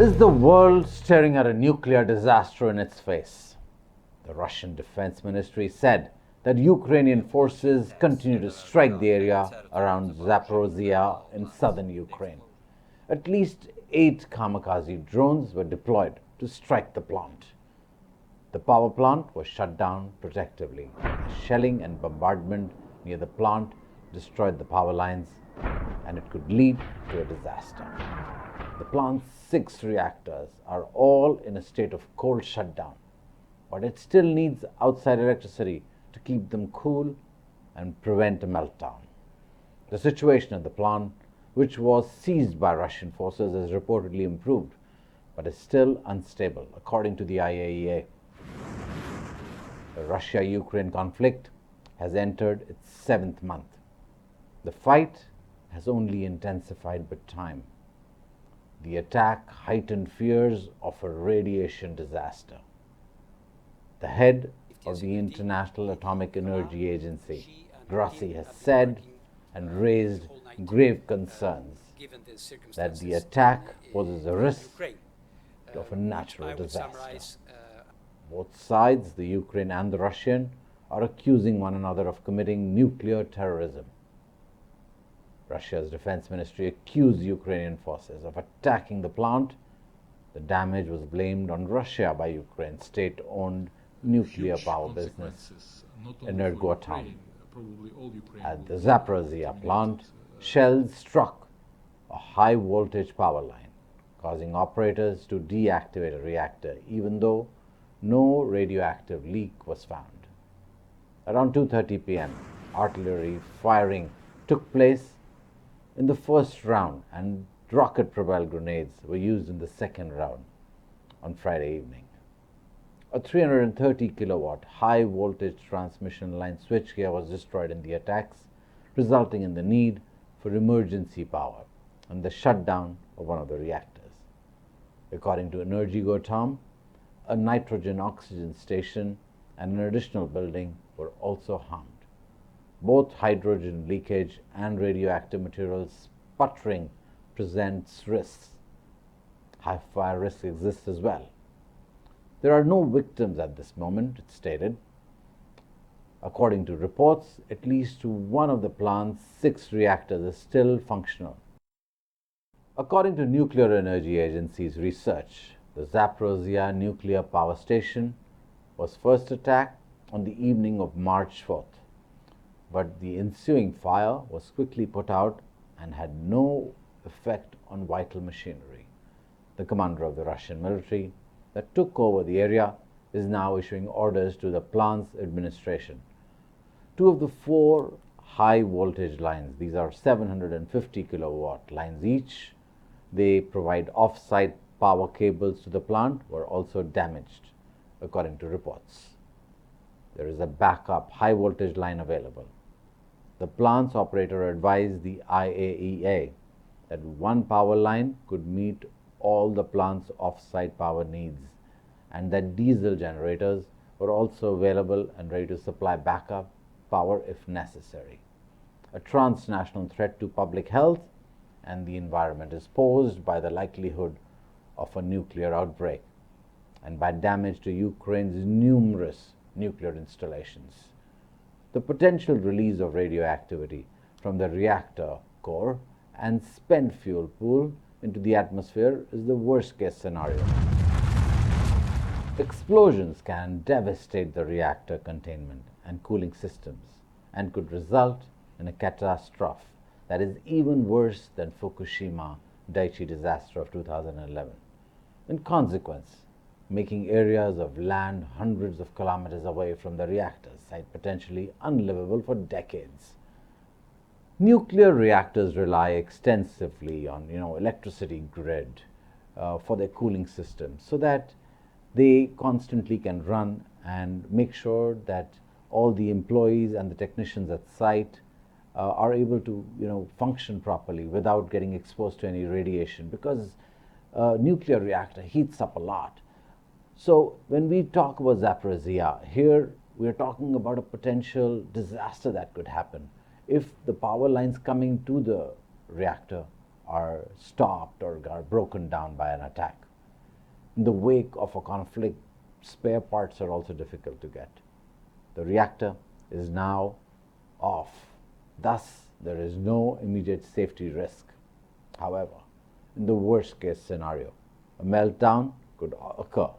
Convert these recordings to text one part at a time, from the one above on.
Is the world staring at a nuclear disaster in its face? The Russian Defense Ministry said that Ukrainian forces continue to strike the area around Zaphorizhia in southern Ukraine. At least 8 kamikaze drones were deployed to strike the plant. The power plant was shut down protectively. Shelling and bombardment near the plant destroyed the power lines, and it could lead to a disaster. The plant's 6 reactors are all in a state of cold shutdown, but it still needs outside electricity to keep them cool and prevent a meltdown. The situation at the plant, which was seized by Russian forces, has reportedly improved, but is still unstable, according to the IAEA. The Russia-Ukraine conflict has entered its 7th month. The fight has only intensified with time. The attack heightened fears of a radiation disaster. The head of the International Atomic Energy Agency, Grossi, has said and raised grave concerns that the attack poses a risk of a natural disaster. Both sides, the Ukraine and the Russian, are accusing one another of committing nuclear terrorism. Russia's defense ministry accused Ukrainian forces of attacking the plant. The damage was blamed on Russia by Ukraine's state-owned nuclear power business, Energoatom. At the Zaphorizhia plant, shells struck a high-voltage power line, causing operators to deactivate a reactor, even though no radioactive leak was found. Around 2:30 p.m., artillery firing took place in the first round, and rocket-propelled grenades were used in the second round on Friday evening. A 330 kilowatt high-voltage transmission line switchgear was destroyed in the attacks, resulting in the need for emergency power and the shutdown of one of the reactors. According to Energoatom, a nitrogen-oxygen station and an additional building were also harmed. Both hydrogen leakage and radioactive materials sputtering presents risks. High fire risk exists as well. There are no victims at this moment, it stated. According to reports, at least one of the plant's 6 reactors is still functional. According to Nuclear Energy Agency's research, the Zaphorizhia Nuclear Power Station was first attacked on the evening of March 4th, but the ensuing fire was quickly put out and had no effect on vital machinery. The commander of the Russian military that took over the area is now issuing orders to the plant's administration. 2 of the 4 high voltage lines, these are 750 kilowatt lines each, they provide off-site power cables to the plant, were also damaged, according to reports. There is a backup high voltage line available. The plant's operator advised the IAEA that one power line could meet all the plant's off-site power needs, and that diesel generators were also available and ready to supply backup power if necessary. A transnational threat to public health and the environment is posed by the likelihood of a nuclear outbreak and by damage to Ukraine's numerous nuclear installations. The potential release of radioactivity from the reactor core and spent fuel pool into the atmosphere is the worst-case scenario. Explosions can devastate the reactor containment and cooling systems and could result in a catastrophe that is even worse than Fukushima Daiichi disaster of 2011. In consequence, making areas of land hundreds of kilometers away from the reactor site potentially unlivable for decades. Nuclear reactors rely extensively on electricity grid for their cooling systems, so that they constantly can run and make sure that all the employees and the technicians at site are able to function properly without getting exposed to any radiation, because a nuclear reactor heats up a lot. So when we talk about Zaphorizhia, here we are talking about a potential disaster that could happen if the power lines coming to the reactor are stopped or are broken down by an attack. In the wake of a conflict, spare parts are also difficult to get. The reactor is now off. Thus, there is no immediate safety risk. However, in the worst case scenario, a meltdown could occur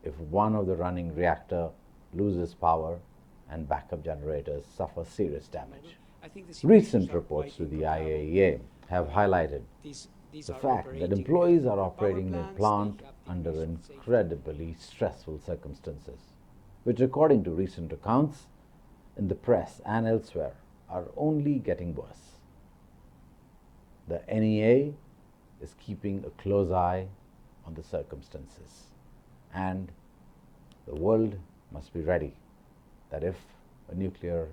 if one of the running reactor loses power and backup generators suffer serious damage. Recent reports to the IAEA have highlighted the fact that employees are operating the plant under incredibly stressful circumstances, which, according to recent accounts in the press and elsewhere, are only getting worse. The NEA is keeping a close eye on the circumstances, and the world must be ready that if a nuclear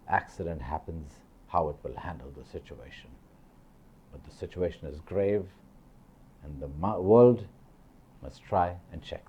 accident happens, how it will handle the situation. But the situation is grave, and the world must try and check